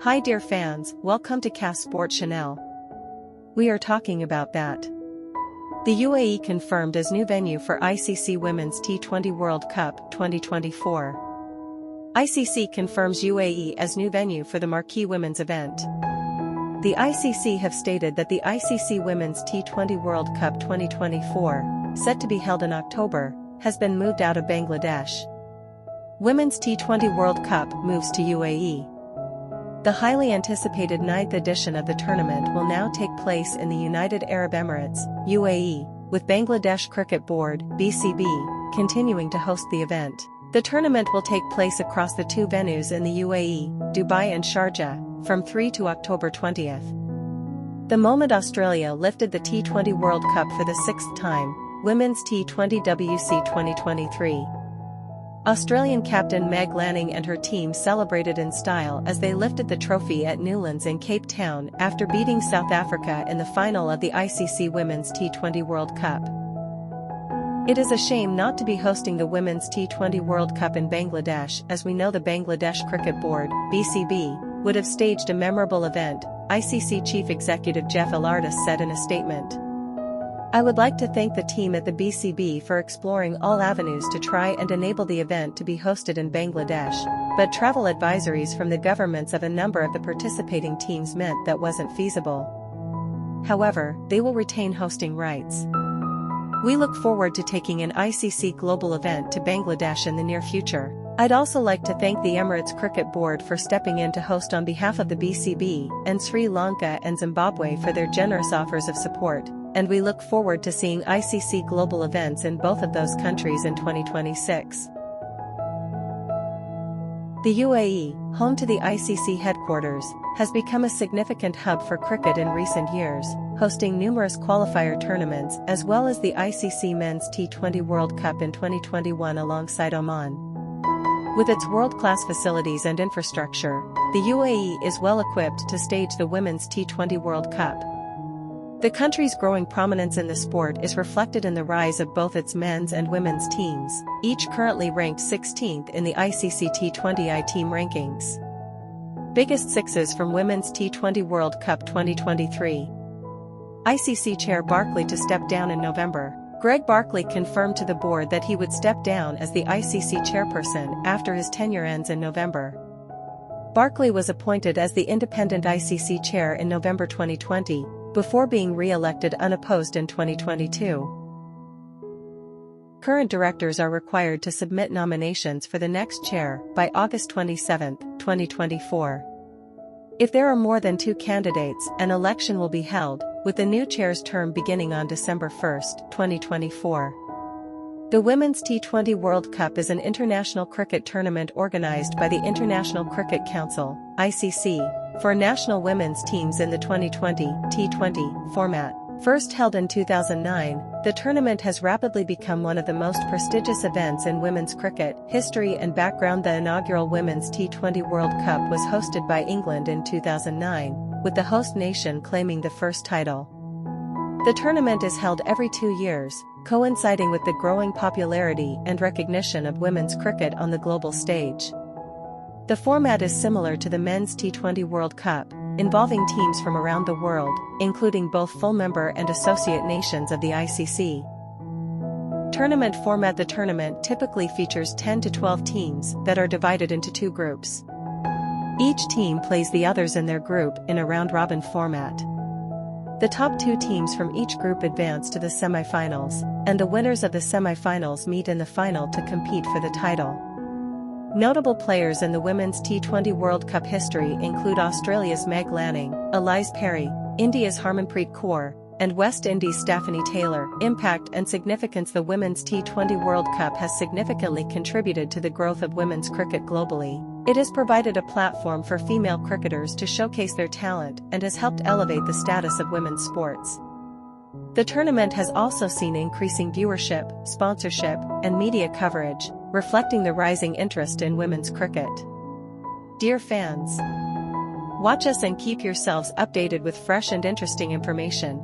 Hi dear fans, welcome to Cast Sport Channel. We are talking about that. The UAE confirmed as new venue for ICC Women's T20 World Cup 2024. ICC confirms UAE as new venue for the marquee women's event. The ICC have stated that the ICC Women's T20 World Cup 2024, set to be held in October, has been moved out of Bangladesh. Women's T20 World Cup moves to UAE. The highly anticipated 9th edition of the tournament will now take place in the United Arab Emirates, UAE, with Bangladesh Cricket Board, BCB, continuing to host the event. The tournament will take place across the two venues in the UAE, Dubai and Sharjah, from 3 to October 20th. The moment Australia lifted the T20 World Cup for the 6th time, Women's T20 WC 2023. Australian captain Meg Lanning and her team celebrated in style as they lifted the trophy at Newlands in Cape Town after beating South Africa in the final of the ICC Women's T20 World Cup. It is a shame not to be hosting the Women's T20 World Cup in Bangladesh, as we know the Bangladesh Cricket Board, BCB, would have staged a memorable event, ICC Chief Executive Jeff Ilartis said in a statement. I would like to thank the team at the BCB for exploring all avenues to try and enable the event to be hosted in Bangladesh, but travel advisories from the governments of a number of the participating teams meant that wasn't feasible. However, they will retain hosting rights. We look forward to taking an ICC global event to Bangladesh in the near future. I'd also like to thank the Emirates Cricket Board for stepping in to host on behalf of the BCB, and Sri Lanka and Zimbabwe for their generous offers of support. And we look forward to seeing ICC global events in both of those countries in 2026. The UAE, home to the ICC headquarters, has become a significant hub for cricket in recent years, hosting numerous qualifier tournaments as well as the ICC Men's T20 World Cup in 2021 alongside Oman. With its world-class facilities and infrastructure, the UAE is well equipped to stage the Women's T20 World Cup. The country's growing prominence in the sport is reflected in the rise of both its men's and women's teams, each currently ranked 16th in the ICC T20I team rankings. Biggest sixes from Women's T20 World Cup 2023. ICC Chair Barkley to step down in November. Greg Barkley confirmed to the board that he would step down as the ICC chairperson after his tenure ends in November. Barkley was appointed as the independent ICC chair in November 2020, before being re-elected unopposed in 2022. Current directors are required to submit nominations for the next chair by August 27, 2024. If there are more than 2 candidates, an election will be held, with the new chair's term beginning on December 1, 2024. The Women's T20 World Cup is an international cricket tournament organized by the International Cricket Council, ICC, for national women's teams in the 2020 T20 format. First held in 2009, the tournament has rapidly become one of the most prestigious events in women's cricket history and background. The inaugural Women's T20 World Cup was hosted by England in 2009, with the host nation claiming the first title. The tournament is held every 2 years, coinciding with the growing popularity and recognition of women's cricket on the global stage. The format is similar to the Men's T20 World Cup, involving teams from around the world, including both full member and associate nations of the ICC. Tournament format. The tournament typically features 10 to 12 teams that are divided into 2 groups. Each team plays the others in their group in a round-robin format. The top 2 teams from each group advance to the semi-finals, and the winners of the semi-finals meet in the final to compete for the title. Notable players in the Women's T20 World Cup history include Australia's Meg Lanning, Elise Perry, India's Harmanpreet Kaur, and West Indies' Stephanie Taylor. Impact and significance. The Women's T20 World Cup has significantly contributed to the growth of women's cricket globally. It has provided a platform for female cricketers to showcase their talent and has helped elevate the status of women's sports. The tournament has also seen increasing viewership, sponsorship, and media coverage, reflecting the rising interest in women's cricket. Dear fans, watch us and keep yourselves updated with fresh and interesting information.